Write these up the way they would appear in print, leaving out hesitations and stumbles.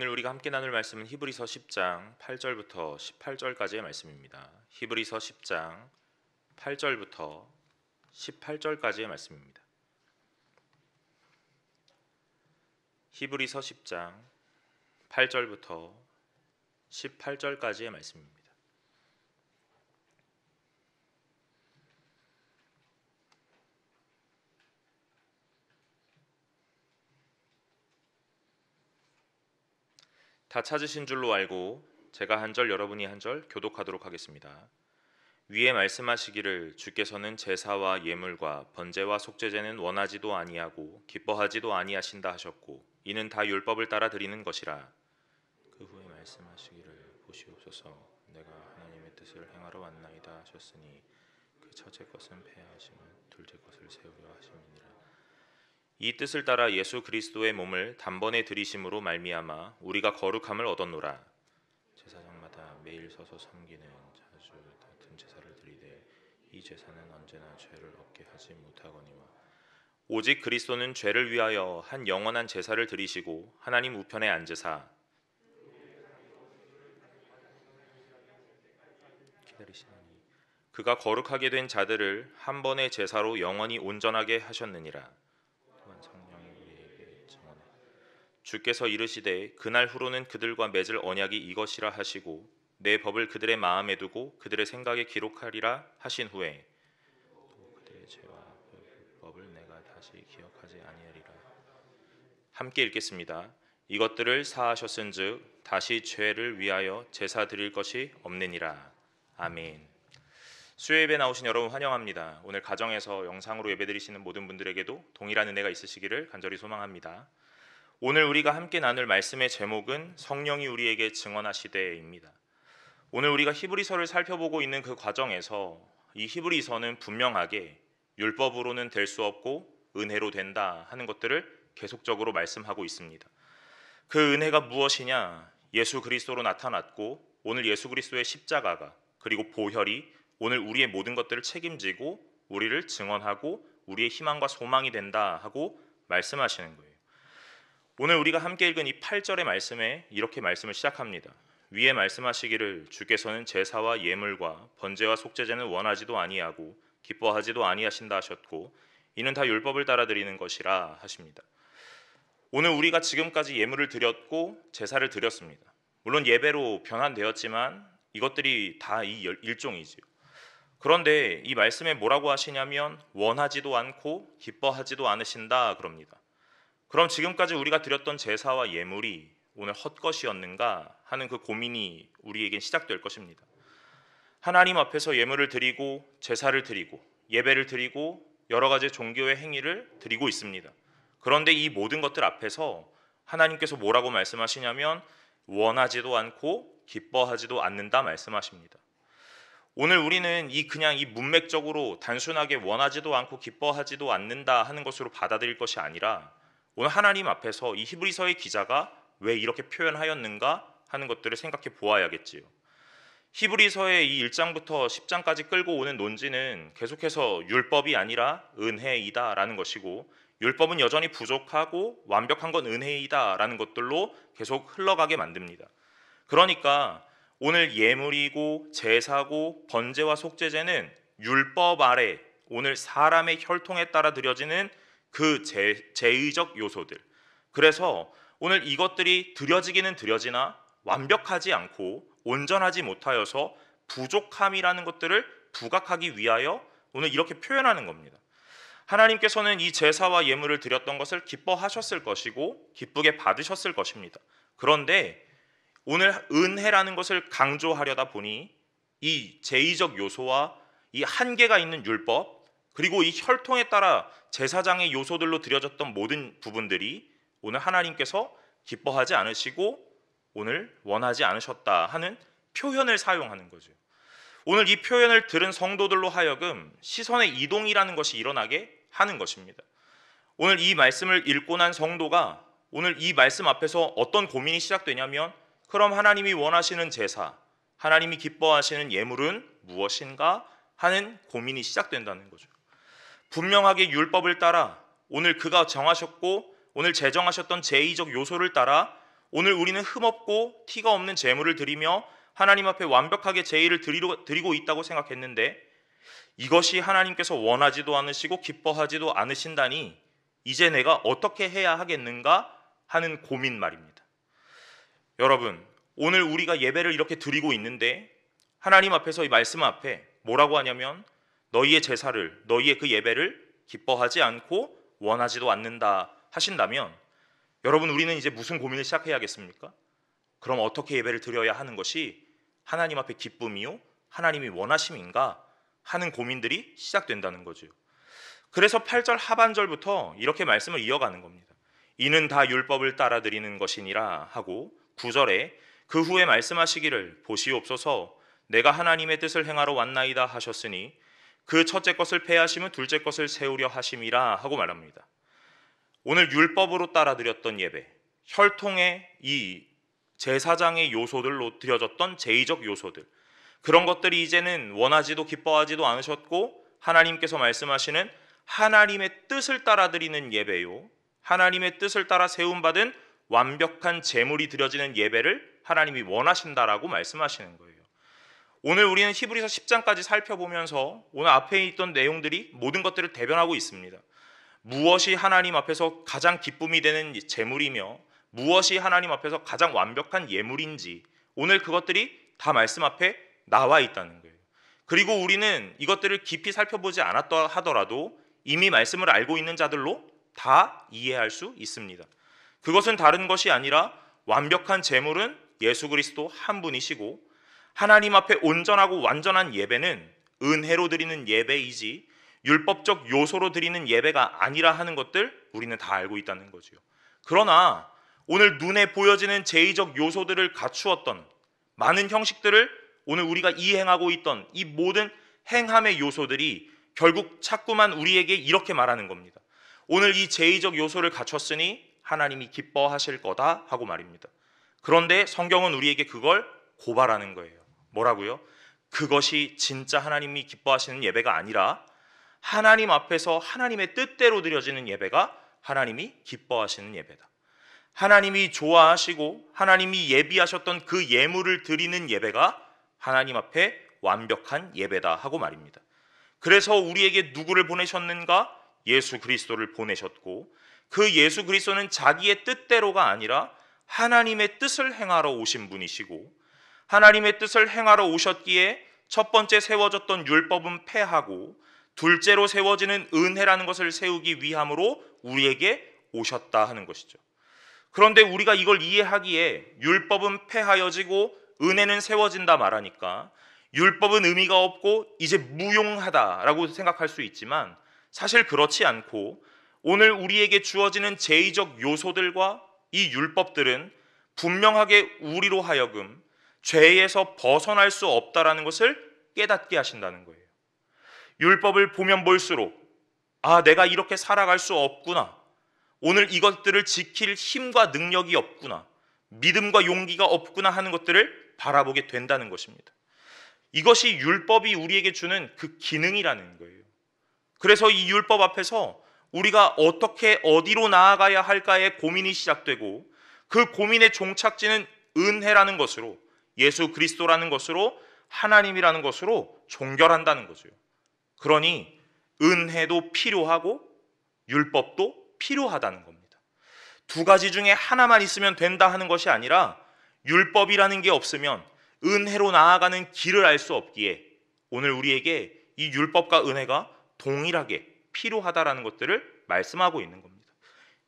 오늘 우리가 함께 나눌 말씀은 히브리서 10장 8절부터 18절까지의 말씀입니다. 히브리서 10장 8절부터 18절까지의 말씀입니다. 히브리서 10장 8절부터 18절까지의 말씀입니다. 다 찾으신 줄로 알고 제가 한 절 여러분이 한 절 교독하도록 하겠습니다. 위에 말씀하시기를 주께서는 제사와 예물과 번제와 속죄제는 원하지도 아니하고 기뻐하지도 아니하신다 하셨고 이는 다 율법을 따라 드리는 것이라. 그 후에 말씀하시기를 보시옵소서 내가 하나님의 뜻을 행하러 왔나이다 하셨으니 그 첫째 것은 폐하시면 둘째 것을 세우려 하심이니라. 이 뜻을 따라 예수 그리스도의 몸을 단번에 드리심으로 말미암아 우리가 거룩함을 얻었노라. 제사장마다 매일 서서 섬기는 자주 같은 제사를 드리되 이 제사는 언제나 죄를 얻게 하지 못하거니와 오직 그리스도는 죄를 위하여 한 영원한 제사를 드리시고 하나님 우편에 앉으사 기다리시나니 그가 거룩하게 된 자들을 한 번의 제사로 영원히 온전하게 하셨느니라. 주께서 이르시되 그날 후로는 그들과 맺을 언약이 이것이라 하시고 내 법을 그들의 마음에 두고 그들의 생각에 기록하리라 하신 후에 또 그들의 죄와 법을 내가 다시 기억하지 아니하리라. 함께 읽겠습니다. 이것들을 사하셨은즉 다시 죄를 위하여 제사 드릴 것이 없느니라. 아멘. 수요 예배 나오신 여러분 환영합니다. 오늘 가정에서 영상으로 예배드리시는 모든 분들에게도 동일한 은혜가 있으시기를 간절히 소망합니다. 오늘 우리가 함께 나눌 말씀의 제목은 성령이 우리에게 증언하시되입니다. 오늘 우리가 히브리서를 살펴보고 있는 그 과정에서 이 히브리서는 분명하게 율법으로는 될 수 없고 은혜로 된다 하는 것들을 계속적으로 말씀하고 있습니다. 그 은혜가 무엇이냐? 예수 그리스도로 나타났고 오늘 예수 그리스도의 십자가가 그리고 보혈이 오늘 우리의 모든 것들을 책임지고 우리를 증언하고 우리의 희망과 소망이 된다 하고 말씀하시는 거예요. 오늘 우리가 함께 읽은 이 8절의 말씀에 이렇게 말씀을 시작합니다. 위에 말씀하시기를 주께서는 제사와 예물과 번제와 속죄제는 원하지도 아니하고 기뻐하지도 아니하신다 하셨고 이는 다 율법을 따라 드리는 것이라 하십니다. 오늘 우리가 지금까지 예물을 드렸고 제사를 드렸습니다. 물론 예배로 변환되었지만 이것들이 다 이 일종이지요. 그런데 이 말씀에 뭐라고 하시냐면 원하지도 않고 기뻐하지도 않으신다 그럽니다. 그럼 지금까지 우리가 드렸던 제사와 예물이 오늘 헛것이었는가 하는 그 고민이 우리에겐 시작될 것입니다. 하나님 앞에서 예물을 드리고 제사를 드리고 예배를 드리고 여러 가지 종교의 행위를 드리고 있습니다. 그런데 이 모든 것들 앞에서 하나님께서 뭐라고 말씀하시냐면 원하지도 않고 기뻐하지도 않는다 말씀하십니다. 오늘 우리는 그냥 이 문맥적으로 단순하게 원하지도 않고 기뻐하지도 않는다 하는 것으로 받아들일 것이 아니라 오늘 하나님 앞에서 이 히브리서의 기자가 왜 이렇게 표현하였는가 하는 것들을 생각해 보아야겠지요. 히브리서의 이 1장부터 10장까지 끌고 오는 논지는 계속해서 율법이 아니라 은혜이다라는 것이고 율법은 여전히 부족하고 완벽한 건 은혜이다라는 것들로 계속 흘러가게 만듭니다. 그러니까 오늘 예물이고 제사고 번제와 속죄제는 율법 아래 오늘 사람의 혈통에 따라 드려지는 그 제의적 요소들. 그래서 오늘 이것들이 드려지기는 드려지나 완벽하지 않고 온전하지 못하여서 부족함이라는 것들을 부각하기 위하여 오늘 이렇게 표현하는 겁니다. 하나님께서는 이 제사와 예물을 드렸던 것을 기뻐하셨을 것이고 기쁘게 받으셨을 것입니다. 그런데 오늘 은혜라는 것을 강조하려다 보니 이 제의적 요소와 이 한계가 있는 율법 그리고 이 혈통에 따라 제사장의 요소들로 드려졌던 모든 부분들이 오늘 하나님께서 기뻐하지 않으시고 오늘 원하지 않으셨다 하는 표현을 사용하는 거죠. 오늘 이 표현을 들은 성도들로 하여금 시선의 이동이라는 것이 일어나게 하는 것입니다. 오늘 이 말씀을 읽고 난 성도가 오늘 이 말씀 앞에서 어떤 고민이 시작되냐면 그럼 하나님이 원하시는 제사, 하나님이 기뻐하시는 예물은 무엇인가 하는 고민이 시작된다는 거죠. 분명하게 율법을 따라 오늘 그가 정하셨고 오늘 제정하셨던 제의적 요소를 따라 오늘 우리는 흠없고 티가 없는 제물을 드리며 하나님 앞에 완벽하게 제의를 드리고 있다고 생각했는데 이것이 하나님께서 원하지도 않으시고 기뻐하지도 않으신다니 이제 내가 어떻게 해야 하겠는가 하는 고민 말입니다. 여러분, 오늘 우리가 예배를 이렇게 드리고 있는데 하나님 앞에서 이 말씀 앞에 뭐라고 하냐면 너희의 제사를, 너희의 그 예배를 기뻐하지 않고 원하지도 않는다 하신다면 여러분, 우리는 이제 무슨 고민을 시작해야겠습니까? 그럼 어떻게 예배를 드려야 하는 것이 하나님 앞에 기쁨이요 하나님이 원하심인가 하는 고민들이 시작된다는 거죠. 그래서 8절 하반절부터 이렇게 말씀을 이어가는 겁니다. 이는 다 율법을 따라 드리는 것이니라 하고 9절에 그 후에 말씀하시기를 보시옵소서 내가 하나님의 뜻을 행하러 왔나이다 하셨으니 그 첫째 것을 폐하심은 둘째 것을 세우려 하심이라 하고 말합니다. 오늘 율법으로 따라 드렸던 예배, 혈통의 이 제사장의 요소들로 드려졌던 제의적 요소들, 그런 것들이 이제는 원하지도 기뻐하지도 않으셨고 하나님께서 말씀하시는 하나님의 뜻을 따라 드리는 예배요, 하나님의 뜻을 따라 세움받은 완벽한 제물이 드려지는 예배를 하나님이 원하신다라고 말씀하시는 거예요. 오늘 우리는 히브리서 10장까지 살펴보면서 오늘 앞에 있던 내용들이 모든 것들을 대변하고 있습니다. 무엇이 하나님 앞에서 가장 기쁨이 되는 제물이며 무엇이 하나님 앞에서 가장 완벽한 예물인지 오늘 그것들이 다 말씀 앞에 나와 있다는 거예요. 그리고 우리는 이것들을 깊이 살펴보지 않았다 하더라도 이미 말씀을 알고 있는 자들로 다 이해할 수 있습니다. 그것은 다른 것이 아니라 완벽한 제물은 예수 그리스도 한 분이시고 하나님 앞에 온전하고 완전한 예배는 은혜로 드리는 예배이지 율법적 요소로 드리는 예배가 아니라 하는 것들 우리는 다 알고 있다는 거죠. 그러나 오늘 눈에 보여지는 제의적 요소들을 갖추었던 많은 형식들을 오늘 우리가 이행하고 있던 이 모든 행함의 요소들이 결국 자꾸만 우리에게 이렇게 말하는 겁니다. 오늘 이 제의적 요소를 갖췄으니 하나님이 기뻐하실 거다 하고 말입니다. 그런데 성경은 우리에게 그걸 고발하는 거예요. 뭐라고요? 그것이 진짜 하나님이 기뻐하시는 예배가 아니라 하나님 앞에서 하나님의 뜻대로 드려지는 예배가 하나님이 기뻐하시는 예배다. 하나님이 좋아하시고 하나님이 예비하셨던 그 예물을 드리는 예배가 하나님 앞에 완벽한 예배다 하고 말입니다. 그래서 우리에게 누구를 보내셨는가? 예수 그리스도를 보내셨고 그 예수 그리스도는 자기의 뜻대로가 아니라 하나님의 뜻을 행하러 오신 분이시고 하나님의 뜻을 행하러 오셨기에 첫 번째 세워졌던 율법은 폐하고 둘째로 세워지는 은혜라는 것을 세우기 위함으로 우리에게 오셨다 하는 것이죠. 그런데 우리가 이걸 이해하기에 율법은 폐하여지고 은혜는 세워진다 말하니까 율법은 의미가 없고 이제 무용하다라고 생각할 수 있지만 사실 그렇지 않고 오늘 우리에게 주어지는 제의적 요소들과 이 율법들은 분명하게 우리로 하여금 죄에서 벗어날 수 없다라는 것을 깨닫게 하신다는 거예요. 율법을 보면 볼수록 내가 이렇게 살아갈 수 없구나. 오늘 이것들을 지킬 힘과 능력이 없구나. 믿음과 용기가 없구나 하는 것들을 바라보게 된다는 것입니다. 이것이 율법이 우리에게 주는 그 기능이라는 거예요. 그래서 이 율법 앞에서 우리가 어떻게 어디로 나아가야 할까의 고민이 시작되고 그 고민의 종착지는 은혜라는 것으로 예수 그리스도라는 것으로 하나님이라는 것으로 종결한다는 거죠. 그러니 은혜도 필요하고 율법도 필요하다는 겁니다. 두 가지 중에 하나만 있으면 된다 하는 것이 아니라 율법이라는 게 없으면 은혜로 나아가는 길을 알 수 없기에 오늘 우리에게 이 율법과 은혜가 동일하게 필요하다라는 것들을 말씀하고 있는 겁니다.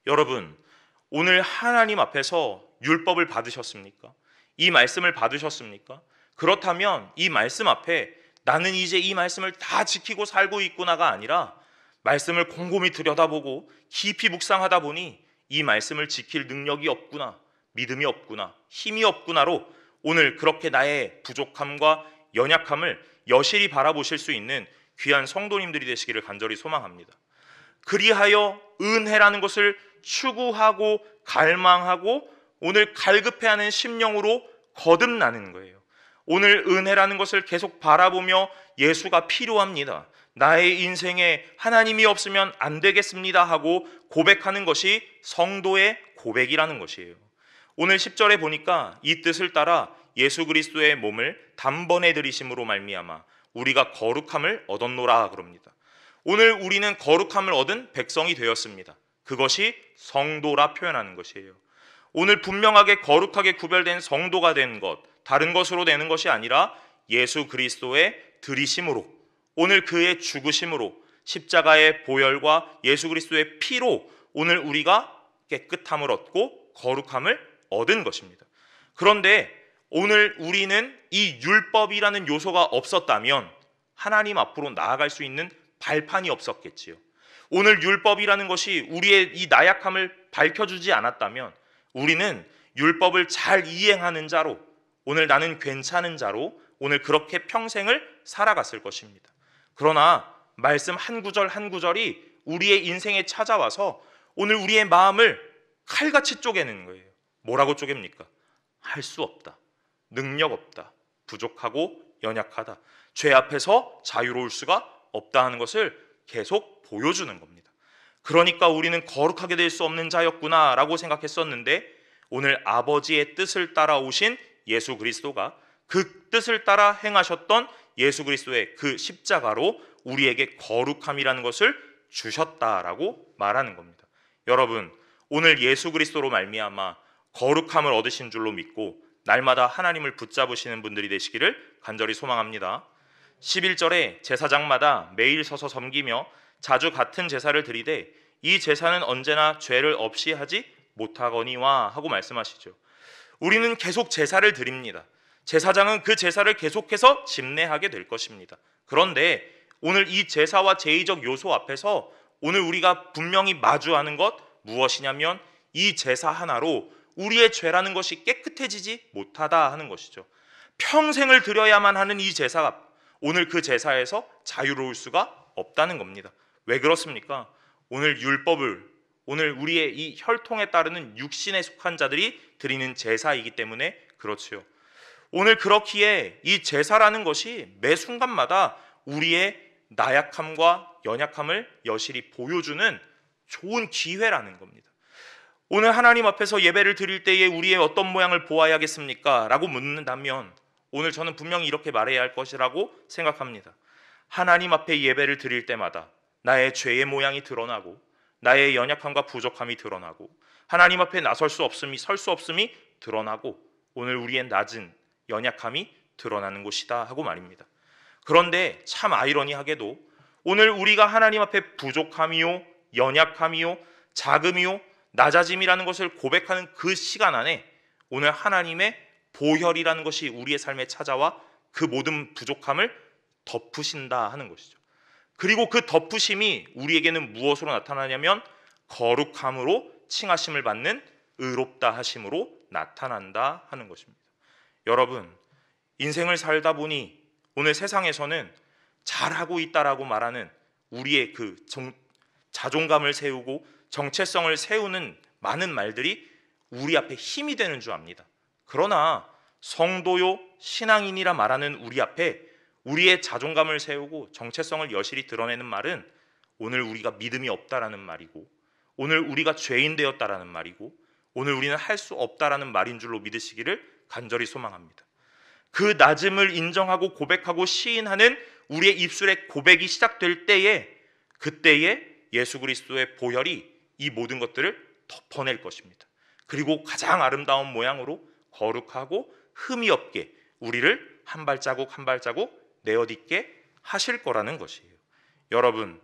여러분, 오늘 하나님 앞에서 율법을 받으셨습니까? 이 말씀을 받으셨습니까? 그렇다면 이 말씀 앞에 나는 이제 이 말씀을 다 지키고 살고 있구나가 아니라 말씀을 곰곰이 들여다보고 깊이 묵상하다 보니 이 말씀을 지킬 능력이 없구나, 믿음이 없구나, 힘이 없구나로 오늘 그렇게 나의 부족함과 연약함을 여실히 바라보실 수 있는 귀한 성도님들이 되시기를 간절히 소망합니다. 그리하여 은혜라는 것을 추구하고 갈망하고 오늘 갈급해하는 심령으로 거듭나는 거예요. 오늘 은혜라는 것을 계속 바라보며 예수가 필요합니다. 나의 인생에 하나님이 없으면 안 되겠습니다 하고 고백하는 것이 성도의 고백이라는 것이에요. 오늘 10절에 보니까 이 뜻을 따라 예수 그리스도의 몸을 단번에 들이심으로 말미암아 우리가 거룩함을 얻었노라 그럽니다. 오늘 우리는 거룩함을 얻은 백성이 되었습니다. 그것이 성도라 표현하는 것이에요. 오늘 분명하게 거룩하게 구별된 성도가 된 것, 다른 것으로 되는 것이 아니라 예수 그리스도의 들이심으로, 오늘 그의 죽으심으로, 십자가의 보혈과 예수 그리스도의 피로 오늘 우리가 깨끗함을 얻고 거룩함을 얻은 것입니다. 그런데 오늘 우리는 이 율법이라는 요소가 없었다면 하나님 앞으로 나아갈 수 있는 발판이 없었겠지요. 오늘 율법이라는 것이 우리의 이 나약함을 밝혀주지 않았다면 우리는 율법을 잘 이행하는 자로, 오늘 나는 괜찮은 자로 오늘 그렇게 평생을 살아갔을 것입니다. 그러나 말씀 한 구절 한 구절이 우리의 인생에 찾아와서 오늘 우리의 마음을 칼같이 쪼개는 거예요. 뭐라고 쪼갭니까? 할 수 없다, 능력 없다, 부족하고 연약하다, 죄 앞에서 자유로울 수가 없다 하는 것을 계속 보여주는 겁니다. 그러니까 우리는 거룩하게 될 수 없는 자였구나 라고 생각했었는데 오늘 아버지의 뜻을 따라오신 예수 그리스도가 그 뜻을 따라 행하셨던 예수 그리스도의 그 십자가로 우리에게 거룩함이라는 것을 주셨다라고 말하는 겁니다. 여러분, 오늘 예수 그리스도로 말미암아 거룩함을 얻으신 줄로 믿고 날마다 하나님을 붙잡으시는 분들이 되시기를 간절히 소망합니다. 11절에 제사장마다 매일 서서 섬기며 자주 같은 제사를 드리되 이 제사는 언제나 죄를 없이 하지 못하거니와 하고 말씀하시죠. 우리는 계속 제사를 드립니다. 제사장은 그 제사를 계속해서 집례하게 될 것입니다. 그런데 오늘 이 제사와 제의적 요소 앞에서 오늘 우리가 분명히 마주하는 것 무엇이냐면 이 제사 하나로 우리의 죄라는 것이 깨끗해지지 못하다 하는 것이죠. 평생을 드려야만 하는 이 제사가 오늘 그 제사에서 자유로울 수가 없다는 겁니다. 왜 그렇습니까? 오늘 율법을, 오늘 우리의 이 혈통에 따르는 육신에 속한 자들이 드리는 제사이기 때문에 그렇지요. 오늘 그렇기에 이 제사라는 것이 매 순간마다 우리의 나약함과 연약함을 여실히 보여주는 좋은 기회라는 겁니다. 오늘 하나님 앞에서 예배를 드릴 때에 우리의 어떤 모양을 보아야겠습니까? 라고 묻는다면 오늘 저는 분명히 이렇게 말해야 할 것이라고 생각합니다. 하나님 앞에 예배를 드릴 때마다 나의 죄의 모양이 드러나고 나의 연약함과 부족함이 드러나고 하나님 앞에 나설 수 없음이, 설 수 없음이 드러나고 오늘 우리의 낮은 연약함이 드러나는 곳이다 하고 말입니다. 그런데 참 아이러니하게도 오늘 우리가 하나님 앞에 부족함이요, 연약함이요, 작음이요, 낮아짐이라는 것을 고백하는 그 시간 안에 오늘 하나님의 보혈이라는 것이 우리의 삶에 찾아와 그 모든 부족함을 덮으신다 하는 것이죠. 그리고 그 덮으심이 우리에게는 무엇으로 나타나냐면 거룩함으로 칭하심을 받는 의롭다 하심으로 나타난다 하는 것입니다. 여러분, 인생을 살다 보니 오늘 세상에서는 잘하고 있다라고 말하는 우리의 그 자존감을 세우고 정체성을 세우는 많은 말들이 우리 앞에 힘이 되는 줄 압니다. 그러나 성도요, 신앙인이라 말하는 우리 앞에 우리의 자존감을 세우고 정체성을 여실히 드러내는 말은 오늘 우리가 믿음이 없다라는 말이고 오늘 우리가 죄인 되었다라는 말이고 오늘 우리는 할 수 없다라는 말인 줄로 믿으시기를 간절히 소망합니다. 그 낮음을 인정하고 고백하고 시인하는 우리의 입술의 고백이 시작될 때에 그때에 예수 그리스도의 보혈이 이 모든 것들을 덮어낼 것입니다. 그리고 가장 아름다운 모양으로 거룩하고 흠이 없게 우리를 한 발자국 한 발자국 내어딛게 하실 거라는 것이에요. 여러분,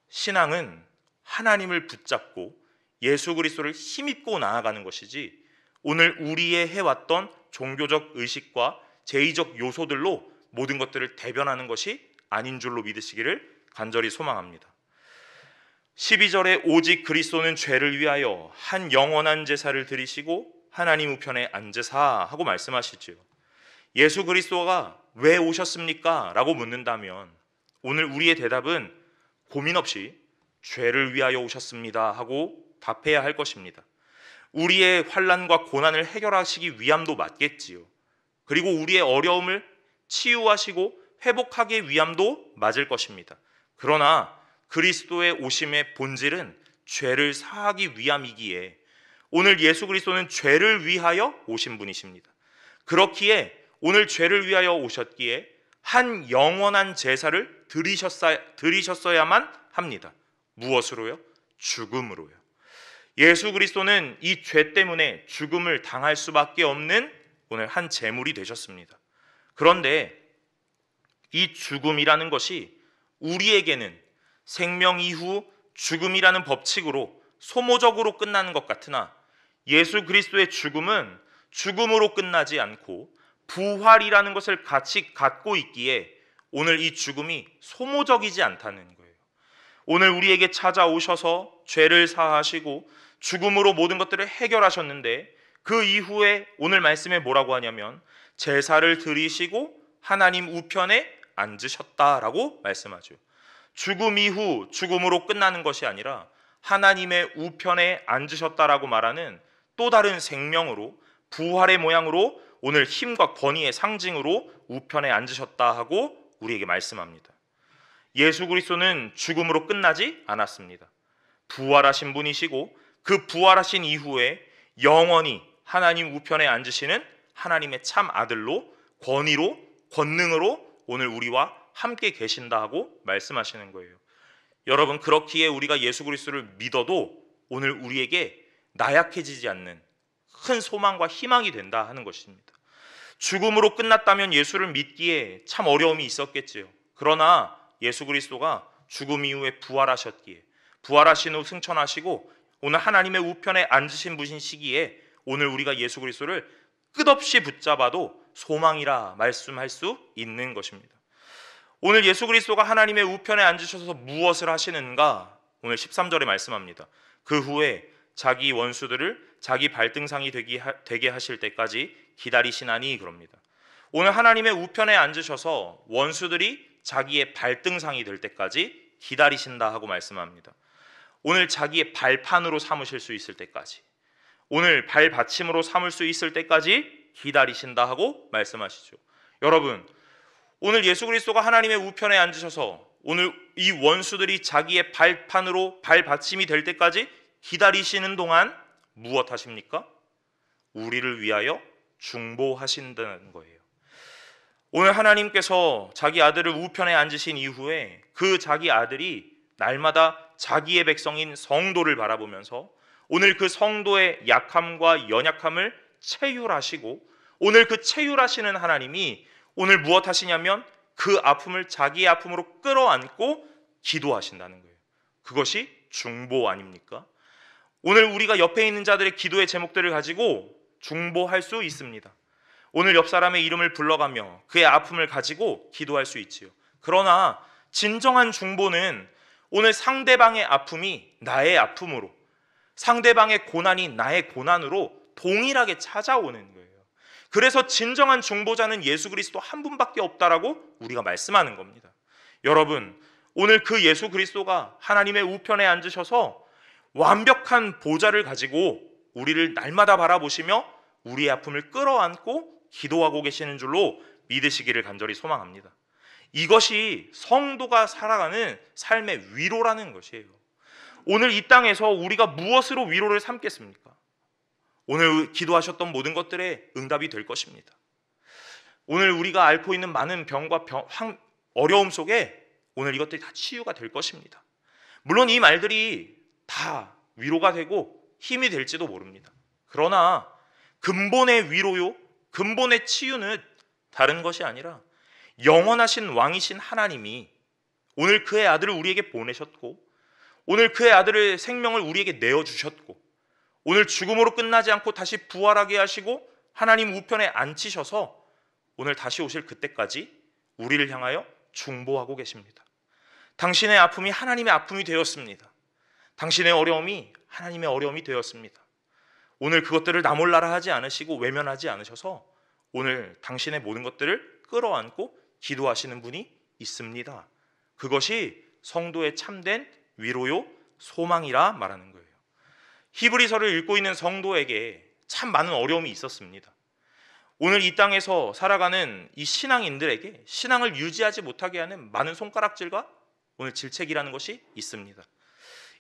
신앙은 하나님을 붙잡고 예수 그리스도를 힘입고 나아가는 것이지 오늘 우리의 해왔던 종교적 의식과 제의적 요소들로 모든 것들을 대변하는 것이 아닌 줄로 믿으시기를 간절히 소망합니다. 12절에 오직 그리스도는 죄를 위하여 한 영원한 제사를 드리시고 하나님 우편에 앉으사 하고 말씀하시지요. 예수 그리스도가 왜 오셨습니까? 라고 묻는다면 오늘 우리의 대답은 고민 없이 죄를 위하여 오셨습니다 하고 답해야 할 것입니다. 우리의 환난과 고난을 해결하시기 위함도 맞겠지요. 그리고 우리의 어려움을 치유하시고 회복하기 위함도 맞을 것입니다. 그러나 그리스도의 오심의 본질은 죄를 사하기 위함이기에 오늘 예수 그리스도는 죄를 위하여 오신 분이십니다. 그렇기에 오늘 죄를 위하여 오셨기에 한 영원한 제사를 드리셨어야만 합니다. 무엇으로요? 죽음으로요. 예수 그리스도는 이 죄 때문에 죽음을 당할 수밖에 없는 오늘 한 제물이 되셨습니다. 그런데 이 죽음이라는 것이 우리에게는 생명 이후 죽음이라는 법칙으로 소모적으로 끝나는 것 같으나 예수 그리스도의 죽음은 죽음으로 끝나지 않고 부활이라는 것을 같이 갖고 있기에 오늘 이 죽음이 소모적이지 않다는 거예요. 오늘 우리에게 찾아오셔서 죄를 사하시고 죽음으로 모든 것들을 해결하셨는데 그 이후에 오늘 말씀에 뭐라고 하냐면 제사를 드리시고 하나님 우편에 앉으셨다라고 말씀하죠. 죽음 이후 죽음으로 끝나는 것이 아니라 하나님의 우편에 앉으셨다라고 말하는 또 다른 생명으로 부활의 모양으로 오늘 힘과 권위의 상징으로 우편에 앉으셨다 하고 우리에게 말씀합니다. 예수 그리스도는 죽음으로 끝나지 않았습니다. 부활하신 분이시고 그 부활하신 이후에 영원히 하나님 우편에 앉으시는 하나님의 참 아들로 권위로 권능으로 오늘 우리와 함께 계신다 하고 말씀하시는 거예요. 여러분, 그렇기에 우리가 예수 그리스도를 믿어도 오늘 우리에게 나약해지지 않는 큰 소망과 희망이 된다 하는 것입니다. 죽음으로 끝났다면 예수를 믿기에 참 어려움이 있었겠지요. 그러나 예수 그리스도가 죽음 이후에 부활하셨기에 부활하신 후 승천하시고 오늘 하나님의 우편에 앉으신 분신 시기에 오늘 우리가 예수 그리스도를 끝없이 붙잡아도 소망이라 말씀할 수 있는 것입니다. 오늘 예수 그리스도가 하나님의 우편에 앉으셔서 무엇을 하시는가? 오늘 13절에 말씀합니다. 그 후에 자기 원수들을 자기 발등상이 되게 하실 때까지 기다리시나니 그럽니다. 오늘 하나님의 우편에 앉으셔서 원수들이 자기의 발등상이 될 때까지 기다리신다 하고 말씀합니다. 오늘 자기의 발판으로 삼으실 수 있을 때까지, 오늘 발받침으로 삼을 수 있을 때까지 기다리신다 하고 말씀하시죠. 여러분, 오늘 예수 그리스도가 하나님의 우편에 앉으셔서 오늘 이 원수들이 자기의 발판으로 발받침이 될 때까지 기다리시는 동안 무엇 하십니까? 우리를 위하여 중보하신다는 거예요. 오늘 하나님께서 자기 아들을 우편에 앉으신 이후에 그 자기 아들이 날마다 자기의 백성인 성도를 바라보면서 오늘 그 성도의 약함과 연약함을 체휼하시고 오늘 그 체휼하시는 하나님이 오늘 무엇 하시냐면 그 아픔을 자기의 아픔으로 끌어안고 기도하신다는 거예요. 그것이 중보 아닙니까? 오늘 우리가 옆에 있는 자들의 기도의 제목들을 가지고 중보할 수 있습니다. 오늘 옆 사람의 이름을 불러가며 그의 아픔을 가지고 기도할 수 있지요. 그러나 진정한 중보는 오늘 상대방의 아픔이 나의 아픔으로, 상대방의 고난이 나의 고난으로 동일하게 찾아오는 거예요. 그래서 진정한 중보자는 예수 그리스도 한 분밖에 없다라고 우리가 말씀하는 겁니다. 여러분, 오늘 그 예수 그리스도가 하나님의 우편에 앉으셔서 완벽한 보좌를 가지고 우리를 날마다 바라보시며 우리의 아픔을 끌어안고 기도하고 계시는 줄로 믿으시기를 간절히 소망합니다. 이것이 성도가 살아가는 삶의 위로라는 것이에요. 오늘 이 땅에서 우리가 무엇으로 위로를 삼겠습니까? 오늘 기도하셨던 모든 것들의 응답이 될 것입니다. 오늘 우리가 앓고 있는 많은 병과 어려움 속에 오늘 이것들이 다 치유가 될 것입니다. 물론 이 말들이 다 위로가 되고 힘이 될지도 모릅니다. 그러나 근본의 위로요, 근본의 치유는 다른 것이 아니라 영원하신 왕이신 하나님이 오늘 그의 아들을 우리에게 보내셨고 오늘 그의 아들의 생명을 우리에게 내어주셨고 오늘 죽음으로 끝나지 않고 다시 부활하게 하시고 하나님 우편에 앉히셔서 오늘 다시 오실 그때까지 우리를 향하여 중보하고 계십니다. 당신의 아픔이 하나님의 아픔이 되었습니다. 당신의 어려움이 하나님의 어려움이 되었습니다. 오늘 그것들을 나 몰라라 하지 않으시고 외면하지 않으셔서 오늘 당신의 모든 것들을 끌어안고 기도하시는 분이 있습니다. 그것이 성도의 참된 위로요 소망이라 말하는 거예요. 히브리서를 읽고 있는 성도에게 참 많은 어려움이 있었습니다. 오늘 이 땅에서 살아가는 이 신앙인들에게 신앙을 유지하지 못하게 하는 많은 손가락질과 오늘 질책이라는 것이 있습니다.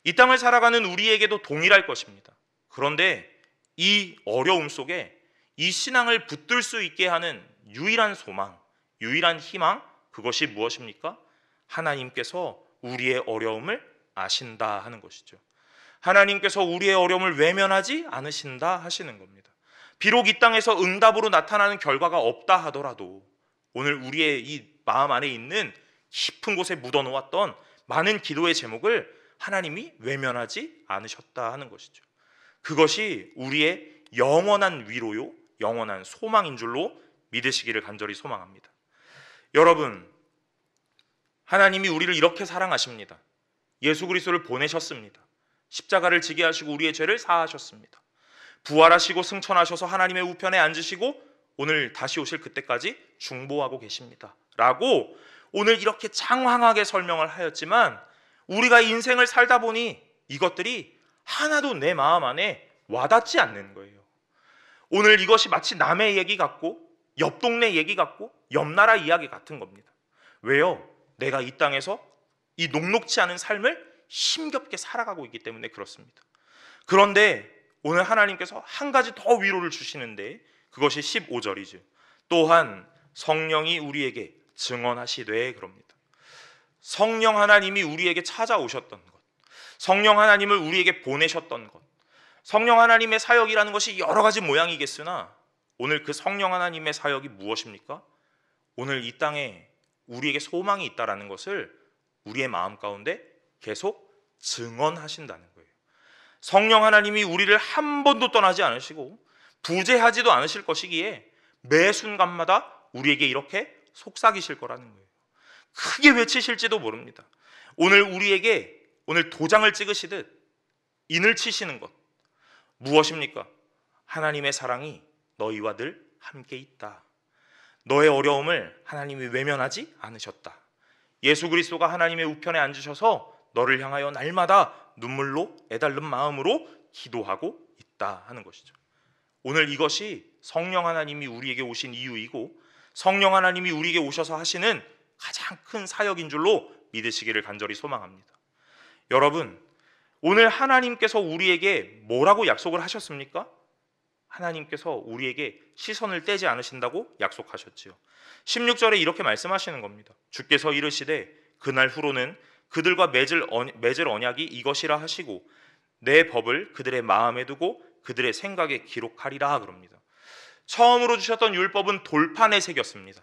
이 땅을 살아가는 우리에게도 동일할 것입니다. 그런데 이 어려움 속에 이 신앙을 붙들 수 있게 하는 유일한 소망, 유일한 희망, 그것이 무엇입니까? 하나님께서 우리의 어려움을 아신다 하는 것이죠. 하나님께서 우리의 어려움을 외면하지 않으신다 하시는 겁니다. 비록 이 땅에서 응답으로 나타나는 결과가 없다 하더라도 오늘 우리의 이 마음 안에 있는 깊은 곳에 묻어놓았던 많은 기도의 제목을 하나님이 외면하지 않으셨다 하는 것이죠. 그것이 우리의 영원한 위로요, 영원한 소망인 줄로 믿으시기를 간절히 소망합니다. 여러분, 하나님이 우리를 이렇게 사랑하십니다. 예수 그리스도를 보내셨습니다. 십자가를 지게 하시고 우리의 죄를 사하셨습니다. 부활하시고 승천하셔서 하나님의 우편에 앉으시고 오늘 다시 오실 그때까지 중보하고 계십니다 라고 오늘 이렇게 장황하게 설명을 하였지만 우리가 인생을 살다 보니 이것들이 하나도 내 마음 안에 와닿지 않는 거예요. 오늘 이것이 마치 남의 얘기 같고 옆 동네 얘기 같고 옆 나라 이야기 같은 겁니다. 왜요? 내가 이 땅에서 이 녹록지 않은 삶을 힘겹게 살아가고 있기 때문에 그렇습니다. 그런데 오늘 하나님께서 한 가지 더 위로를 주시는데 그것이 15절이죠. 또한 성령이 우리에게 증언하시되 그럽니다. 성령 하나님이 우리에게 찾아오셨던 것, 성령 하나님을 우리에게 보내셨던 것, 성령 하나님의 사역이라는 것이 여러 가지 모양이겠으나 오늘 그 성령 하나님의 사역이 무엇입니까? 오늘 이 땅에 우리에게 소망이 있다라는 것을 우리의 마음 가운데 계속 증언하신다는 거예요. 성령 하나님이 우리를 한 번도 떠나지 않으시고 부재하지도 않으실 것이기에 매 순간마다 우리에게 이렇게 속삭이실 거라는 거예요. 크게 외치실지도 모릅니다. 오늘 우리에게 오늘 도장을 찍으시듯 인을 치시는 것 무엇입니까? 하나님의 사랑이 너희와 늘 함께 있다. 너의 어려움을 하나님이 외면하지 않으셨다. 예수 그리스도가 하나님의 우편에 앉으셔서 너를 향하여 날마다 눈물로 애달는 마음으로 기도하고 있다 하는 것이죠. 오늘 이것이 성령 하나님이 우리에게 오신 이유이고 성령 하나님이 우리에게 오셔서 하시는 가장 큰 사역인 줄로 믿으시기를 간절히 소망합니다. 여러분, 오늘 하나님께서 우리에게 뭐라고 약속을 하셨습니까? 하나님께서 우리에게 시선을 떼지 않으신다고 약속하셨지요. 16절에 이렇게 말씀하시는 겁니다. 주께서 이르시되 그날 후로는 그들과 맺을 언약이 이것이라 하시고 내 법을 그들의 마음에 두고 그들의 생각에 기록하리라 그럽니다. 처음으로 주셨던 율법은 돌판에 새겼습니다.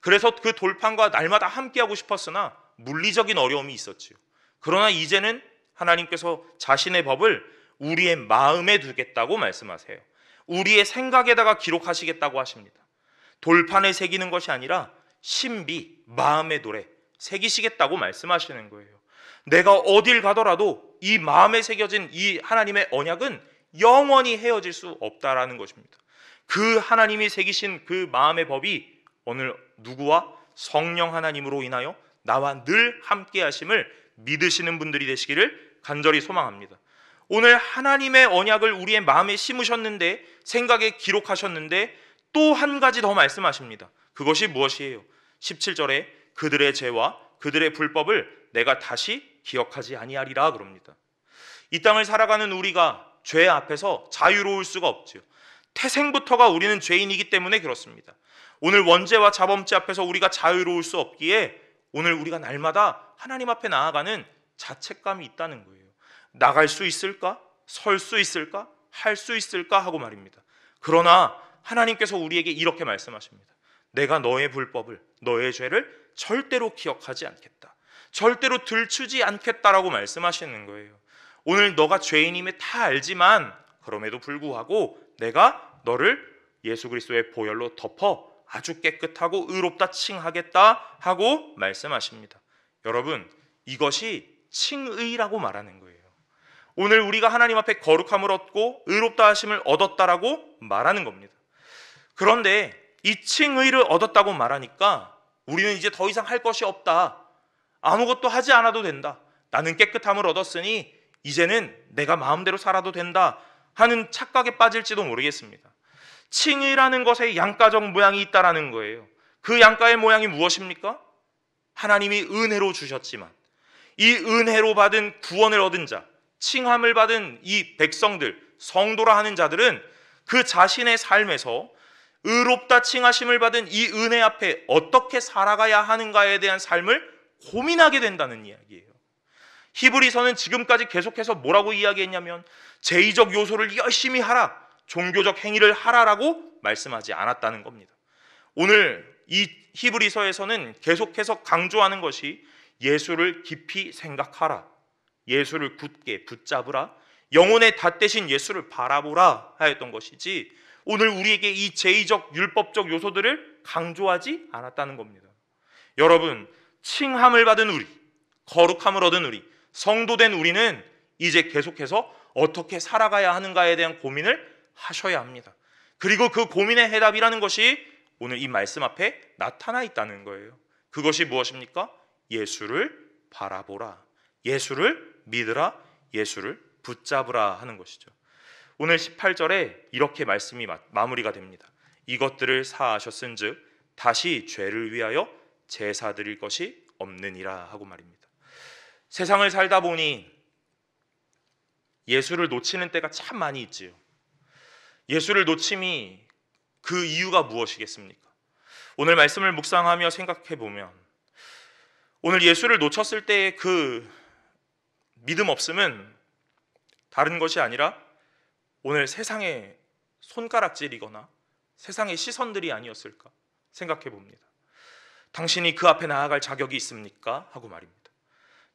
그래서 그 돌판과 날마다 함께하고 싶었으나 물리적인 어려움이 있었지요. 그러나 이제는 하나님께서 자신의 법을 우리의 마음에 두겠다고 말씀하세요. 우리의 생각에다가 기록하시겠다고 하십니다. 돌판에 새기는 것이 아니라 신비, 마음의 돌에 새기시겠다고 말씀하시는 거예요. 내가 어딜 가더라도 이 마음에 새겨진 이 하나님의 언약은 영원히 헤어질 수 없다라는 것입니다. 그 하나님이 새기신 그 마음의 법이 오늘 누구와? 성령 하나님으로 인하여 나와 늘 함께 하심을 믿으시는 분들이 되시기를 간절히 소망합니다. 오늘 하나님의 언약을 우리의 마음에 심으셨는데 생각에 기록하셨는데 또 한 가지 더 말씀하십니다. 그것이 무엇이에요? 17절에 그들의 죄와 그들의 불법을 내가 다시 기억하지 아니하리라 그럽니다. 이 땅을 살아가는 우리가 죄 앞에서 자유로울 수가 없지요. 태생부터가 우리는 죄인이기 때문에 그렇습니다. 오늘 원죄와 자범죄 앞에서 우리가 자유로울 수 없기에 오늘 우리가 날마다 하나님 앞에 나아가는 자책감이 있다는 거예요. 나갈 수 있을까? 설 수 있을까? 할 수 있을까? 하고 말입니다. 그러나 하나님께서 우리에게 이렇게 말씀하십니다. 내가 너의 불법을, 너의 죄를 절대로 기억하지 않겠다. 절대로 들추지 않겠다라고 말씀하시는 거예요. 오늘 너가 죄인임을 다 알지만 그럼에도 불구하고 내가 너를 예수 그리스도의 보혈로 덮어 아주 깨끗하고 의롭다 칭하겠다 하고 말씀하십니다. 여러분, 이것이 칭의라고 말하는 거예요. 오늘 우리가 하나님 앞에 거룩함을 얻고 의롭다 하심을 얻었다라고 말하는 겁니다. 그런데 이 칭의를 얻었다고 말하니까 우리는 이제 더 이상 할 것이 없다. 아무것도 하지 않아도 된다. 나는 깨끗함을 얻었으니 이제는 내가 마음대로 살아도 된다 하는 착각에 빠질지도 모르겠습니다. 칭의라는 것에 양가적 모양이 있다라는 거예요. 그 양가의 모양이 무엇입니까? 하나님이 은혜로 주셨지만 이 은혜로 받은 구원을 얻은 자, 칭함을 받은 이 백성들, 성도라 하는 자들은 그 자신의 삶에서 의롭다 칭하심을 받은 이 은혜 앞에 어떻게 살아가야 하는가에 대한 삶을 고민하게 된다는 이야기예요. 히브리서는 지금까지 계속해서 뭐라고 이야기했냐면 제의적 요소를 열심히 하라, 종교적 행위를 하라라고 말씀하지 않았다는 겁니다. 오늘 이 히브리서에서는 계속해서 강조하는 것이 예수를 깊이 생각하라, 예수를 굳게 붙잡으라, 영혼의 닷대신 예수를 바라보라 하였던 것이지, 오늘 우리에게 이 제의적 율법적 요소들을 강조하지 않았다는 겁니다. 여러분, 칭함을 받은 우리, 거룩함을 얻은 우리, 성도된 우리는 이제 계속해서 어떻게 살아가야 하는가에 대한 고민을 하셔야 합니다. 그리고 그 고민의 해답이라는 것이 오늘 이 말씀 앞에 나타나 있다는 거예요. 그것이 무엇입니까? 예수를 바라보라, 예수를 믿으라, 예수를 붙잡으라 하는 것이죠. 오늘 18절에 이렇게 말씀이 마무리가 됩니다. 이것들을 사하셨은즉 다시 죄를 위하여 제사 드릴 것이 없느니라 하고 말입니다. 세상을 살다 보니 예수를 놓치는 때가 참 많이 있지요. 예수를 놓침이 그 이유가 무엇이겠습니까? 오늘 말씀을 묵상하며 생각해 보면 오늘 예수를 놓쳤을 때의 그 믿음 없음은 다른 것이 아니라 오늘 세상의 손가락질이거나 세상의 시선들이 아니었을까 생각해 봅니다. 당신이 그 앞에 나아갈 자격이 있습니까? 하고 말입니다.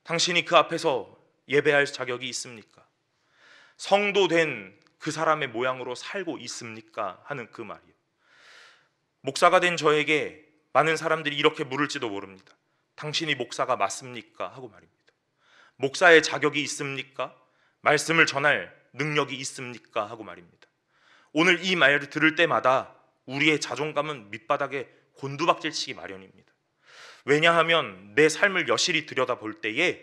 당신이 그 앞에서 예배할 자격이 있습니까? 성도된 그 사람의 모양으로 살고 있습니까? 하는 그 말이에요. 목사가 된 저에게 많은 사람들이 이렇게 물을지도 모릅니다. 당신이 목사가 맞습니까? 하고 말입니다. 목사의 자격이 있습니까? 말씀을 전할 능력이 있습니까? 하고 말입니다. 오늘 이 말을 들을 때마다 우리의 자존감은 밑바닥에 곤두박질치기 마련입니다. 왜냐하면 내 삶을 여실히 들여다볼 때에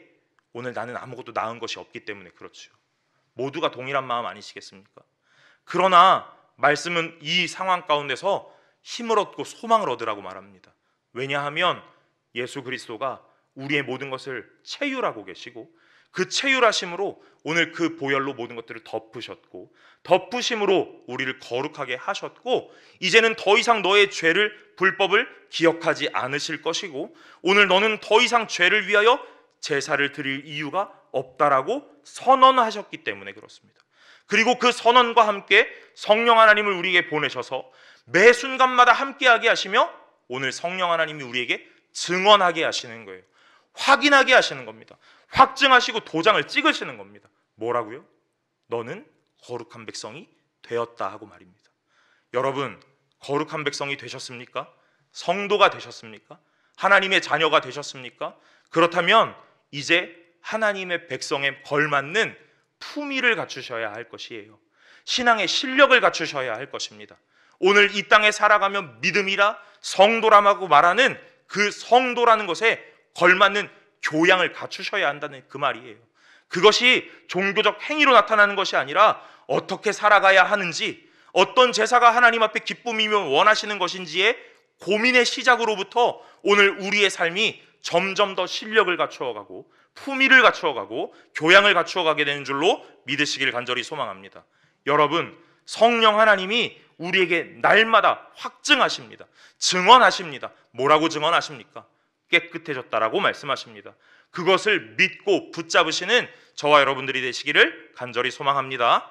오늘 나는 아무것도 나은 것이 없기 때문에 그렇죠. 모두가 동일한 마음 아니시겠습니까? 그러나 말씀은 이 상황 가운데서 힘을 얻고 소망을 얻으라고 말합니다. 왜냐하면 예수 그리스도가 우리의 모든 것을 체휼하고 계시고 그 체휼하심으로 오늘 그 보혈로 모든 것들을 덮으셨고 덮으심으로 우리를 거룩하게 하셨고 이제는 더 이상 너의 죄를 불법을 기억하지 않으실 것이고 오늘 너는 더 이상 죄를 위하여 제사를 드릴 이유가 없다라고 선언하셨기 때문에 그렇습니다. 그리고 그 선언과 함께 성령 하나님을 우리에게 보내셔서 매 순간마다 함께하게 하시며 오늘 성령 하나님이 우리에게 증언하게 하시는 거예요. 확인하게 하시는 겁니다. 확증하시고 도장을 찍으시는 겁니다. 뭐라고요? 너는 거룩한 백성이 되었다 하고 말입니다. 여러분, 거룩한 백성이 되셨습니까? 성도가 되셨습니까? 하나님의 자녀가 되셨습니까? 그렇다면 이제 하나님의 백성에 걸맞는 품위를 갖추셔야 할 것이에요. 신앙의 실력을 갖추셔야 할 것입니다. 오늘 이 땅에 살아가며 믿음이라 성도라고 말하는 그 성도라는 것에 걸맞는 교양을 갖추셔야 한다는 그 말이에요. 그것이 종교적 행위로 나타나는 것이 아니라 어떻게 살아가야 하는지, 어떤 제사가 하나님 앞에 기쁨이며 원하시는 것인지의 고민의 시작으로부터 오늘 우리의 삶이 점점 더 실력을 갖추어가고 품위를 갖추어가고 교양을 갖추어가게 되는 줄로 믿으시길 간절히 소망합니다. 여러분, 성령 하나님이 우리에게 날마다 확증하십니다. 증언하십니다. 뭐라고 증언하십니까? 깨끗해졌다라고 말씀하십니다. 그것을 믿고 붙잡으시는 저와 여러분들이 되시기를 간절히 소망합니다.